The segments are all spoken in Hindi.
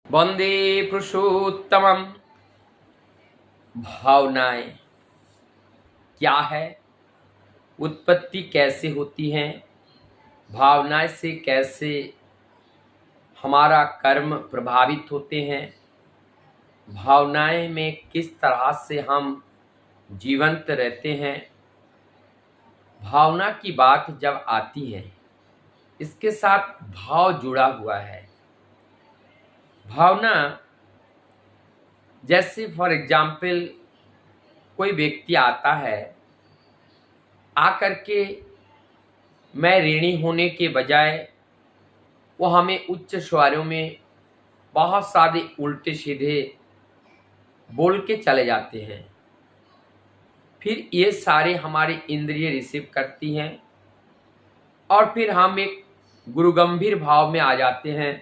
वंदे पुरुषोत्तमम। भावनाएं क्या है, उत्पत्ति कैसे होती हैं, भावनाएं से कैसे हमारा कर्म प्रभावित होते हैं, भावनाएं में किस तरह से हम जीवंत रहते हैं। भावना की बात जब आती है, इसके साथ भाव जुड़ा हुआ है। भावना जैसे फॉर एग्जाम्पल कोई व्यक्ति आता है, आकर के मैं ऋणी होने के बजाय वो हमें उच्च स्वरों में बहुत सारे उल्टे सीधे बोल के चले जाते हैं। फिर ये सारे हमारी इंद्रिय रिसीव करती हैं और फिर हम एक गुरुगंभीर भाव में आ जाते हैं,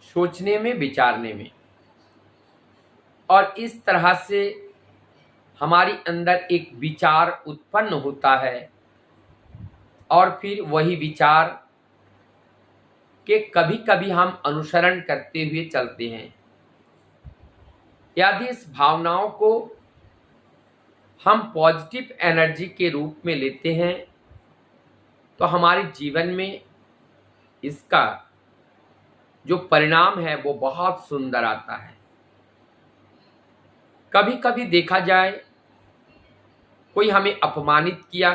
सोचने में, विचारने में। और इस तरह से हमारी अंदर एक विचार उत्पन्न होता है और फिर वही विचार के कभी कभी हम अनुसरण करते हुए चलते हैं। यदि इस भावनाओं को हम पॉजिटिव एनर्जी के रूप में लेते हैं तो हमारे जीवन में इसका जो परिणाम है वो बहुत सुंदर आता है। कभी कभी देखा जाए, कोई हमें अपमानित किया,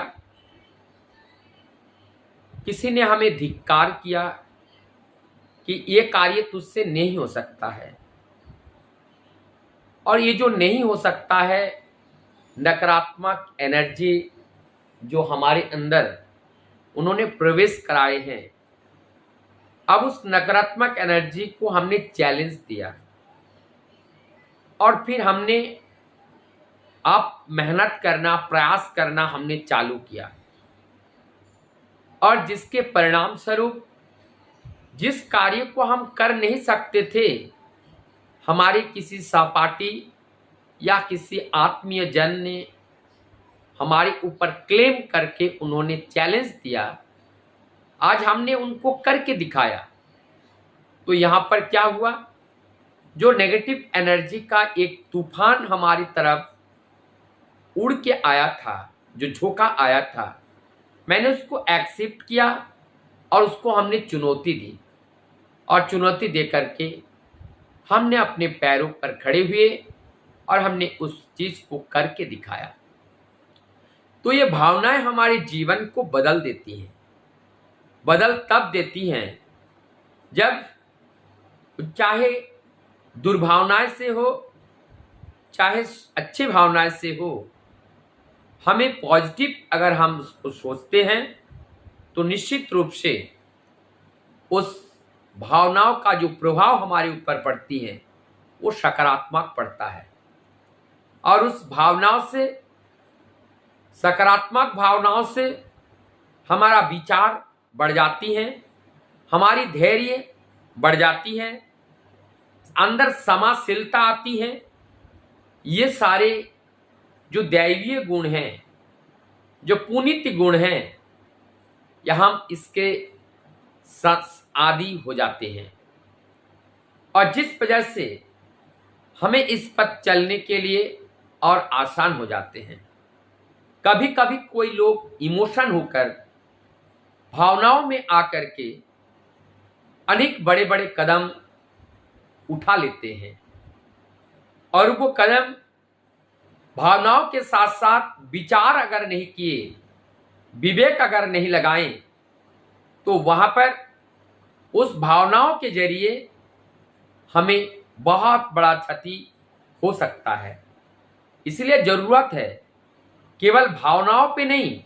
किसी ने हमें धिक्कार किया कि ये कार्य तुझसे नहीं हो सकता है, और ये जो नहीं हो सकता है, नकारात्मक एनर्जी जो हमारे अंदर उन्होंने प्रवेश कराए हैं, अब उस नकारात्मक एनर्जी को हमने चैलेंज दिया और फिर हमने आप मेहनत करना, प्रयास करना हमने चालू किया, और जिसके परिणाम स्वरूप जिस कार्य को हम कर नहीं सकते थे, हमारे किसी सहपाठी या किसी आत्मीय जन ने हमारे ऊपर क्लेम करके उन्होंने चैलेंज दिया, आज हमने उनको करके दिखाया। तो यहाँ पर क्या हुआ, जो नेगेटिव एनर्जी का एक तूफान हमारी तरफ उड़ के आया था, जो झोंका आया था, मैंने उसको एक्सेप्ट किया और उसको हमने चुनौती दी, और चुनौती दे करके हमने अपने पैरों पर खड़े हुए और हमने उस चीज को करके दिखाया। तो ये भावनाएं हमारे जीवन को बदल देती हैं। बदल तब देती हैं जब चाहे दुर्भावनाएं से हो, चाहे अच्छी भावनाएं से हो, हमें पॉजिटिव अगर हम उसको सोचते हैं तो निश्चित रूप से उस भावनाओं का जो प्रभाव हमारे ऊपर पड़ती है वो सकारात्मक पड़ता है। और उस भावनाओं से, सकारात्मक भावनाओं से हमारा विचार बढ़ जाती है, हमारी धैर्य बढ़ जाती है, अंदर समाशीलता आती है। ये सारे जो दैवीय गुण हैं, जो पुनीत गुण हैं, या हम इसके आदि हो जाते हैं, और जिस वजह से हमें इस पथ चलने के लिए और आसान हो जाते हैं। कभी कभी कोई लोग इमोशन होकर, भावनाओं में आकर के अनेक बड़े बड़े कदम उठा लेते हैं, और वो कदम भावनाओं के साथ साथ विचार अगर नहीं किए, विवेक अगर नहीं लगाएं, तो वहां पर उस भावनाओं के जरिए हमें बहुत बड़ा क्षति हो सकता है। इसलिए जरूरत है केवल भावनाओं पे नहीं,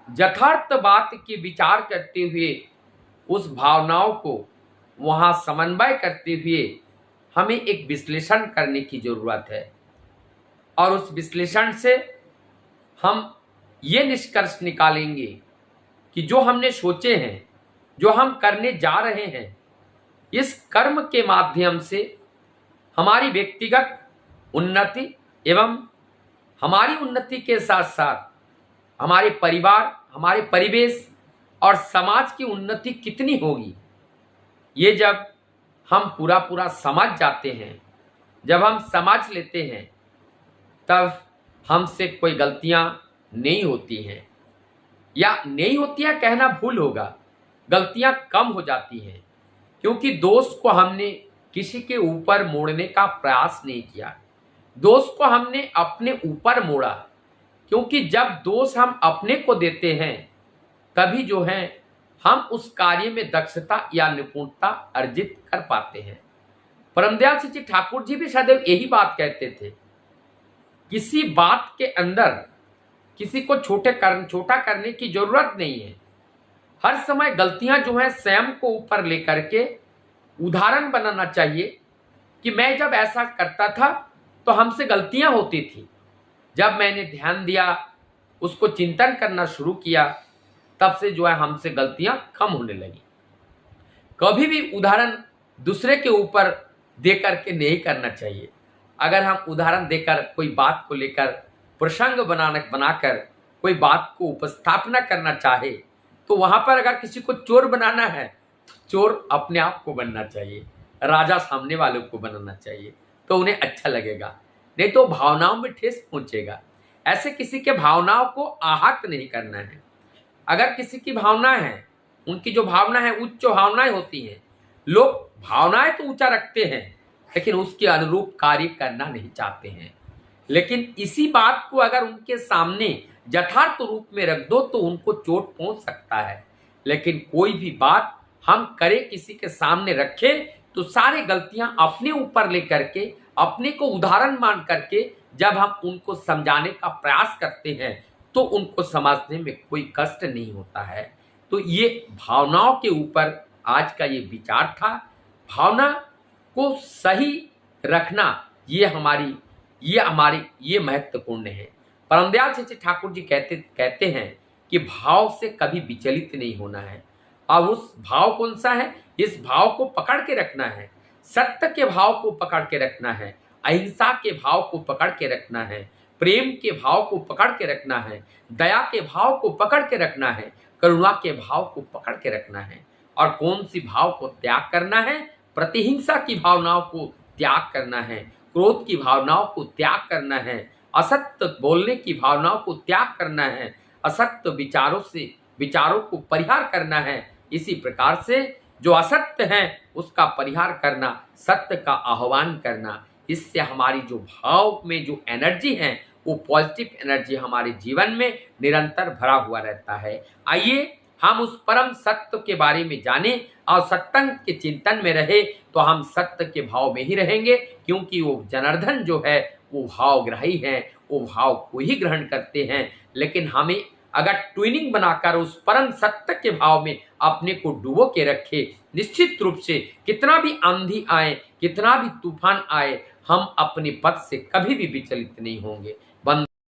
यथार्थ बात की विचार करते हुए उस भावनाओं को वहां समन्वय करते हुए हमें एक विश्लेषण करने की जरूरत है। और उस विश्लेषण से हम ये निष्कर्ष निकालेंगे कि जो हमने सोचे हैं, जो हम करने जा रहे हैं, इस कर्म के माध्यम से हमारी व्यक्तिगत उन्नति एवं हमारी उन्नति के साथ साथ हमारे परिवार, हमारे परिवेश और समाज की उन्नति कितनी होगी, ये जब हम पूरा पूरा समझ जाते हैं, जब हम समझ लेते हैं तब हमसे कोई गलतियां नहीं होती हैं, या नहीं होती है कहना भूल होगा, गलतियां कम हो जाती हैं, क्योंकि दोष को हमने किसी के ऊपर मोड़ने का प्रयास नहीं किया। दोष को हमने अपने ऊपर मोड़ा, क्योंकि जब दोष हम अपने को देते हैं तभी जो है हम उस कार्य में दक्षता या निपुणता अर्जित कर पाते हैं। परमदयाल सिंह जी ठाकुर जी भी सदैव यही बात कहते थे, किसी बात के अंदर किसी को छोटा करने की जरूरत नहीं है। हर समय गलतियां जो है स्वयं को ऊपर लेकर के उदाहरण बनाना चाहिए कि मैं जब ऐसा करता था तो हमसे गलतियां होती थी, जब मैंने ध्यान दिया, उसको चिंतन करना शुरू किया, तब से जो है हमसे गलतियां कम होने लगी। कभी भी उदाहरण दूसरे के ऊपर दे करके नहीं करना चाहिए। अगर हम उदाहरण देकर कोई बात को लेकर प्रसंग बनाकर कोई बात को उपस्थापना करना चाहे तो वहां पर अगर किसी को चोर बनाना है तो चोर अपने आप को बनना चाहिए, राजा सामने वालों को बनाना चाहिए, तो उन्हें अच्छा लगेगा, नहीं तो भावनाओं में ठेस पहुंचेगा। ऐसे किसी के भावनाओं को आहत नहीं करना है। अगर किसी की भावना है, उनकी जो भावना है उच्च भावनाएं होती हैं, लोग भावनाएं तो ऊंचा रखते हैं लेकिन उसके अनुरूप कार्य करना नहीं चाहते हैं। लेकिन इसी बात को अगर उनके सामने यथार्थ रूप में रख दो तो उनको चोट पहुंच सकता है। लेकिन कोई भी बात हम करें, किसी के सामने रखें, तो सारी गलतियां अपने ऊपर लेकर के, अपने को उदाहरण मान करके जब हम उनको समझाने का प्रयास करते हैं तो उनको समझने में कोई कष्ट नहीं होता है। तो ये भावनाओं के ऊपर आज का ये विचार था। भावना को सही रखना ये महत्वपूर्ण है। परमदयाल सिंह जी ठाकुर जी कहते हैं कि भाव से कभी विचलित नहीं होना है। और उस भाव कौन सा है? इस भाव को पकड़ के रखना है, सत्य के भाव को पकड़ के रखना है, अहिंसा के भाव को पकड़ के रखना है, प्रेम के भाव को पकड़ के रखना है, दया के भाव को पकड़ के रखना है, करुणा के भाव को पकड़ के रखना है। और कौन सी भाव को त्याग करना है? प्रतिहिंसा की भावनाओं को त्याग करना है, क्रोध की भावनाओं को त्याग करना है, असत्य बोलने की भावनाओं को त्याग करना है, असत्य विचारों को परिहार करना है। इसी प्रकार से जो असत्य है उसका परिहार करना, सत्य का आह्वान करना। इससे हमारी जो भाव में जो एनर्जी है वो पॉजिटिव एनर्जी हमारे जीवन में निरंतर भरा हुआ रहता है। आइए हम उस परम सत्य के बारे में जानें और सत्संग के चिंतन में रहे तो हम सत्य के भाव में ही रहेंगे, क्योंकि वो जनार्दन जो है वो भावग्राही हैं, वो भाव को ही ग्रहण करते हैं। लेकिन हमें अगर ट्यूनिंग बनाकर उस परम सत्य के भाव में अपने को डुबो के रखे, निश्चित रूप से कितना भी आंधी आए, कितना भी तूफान आए, हम अपने पथ से कभी भी विचलित नहीं होंगे।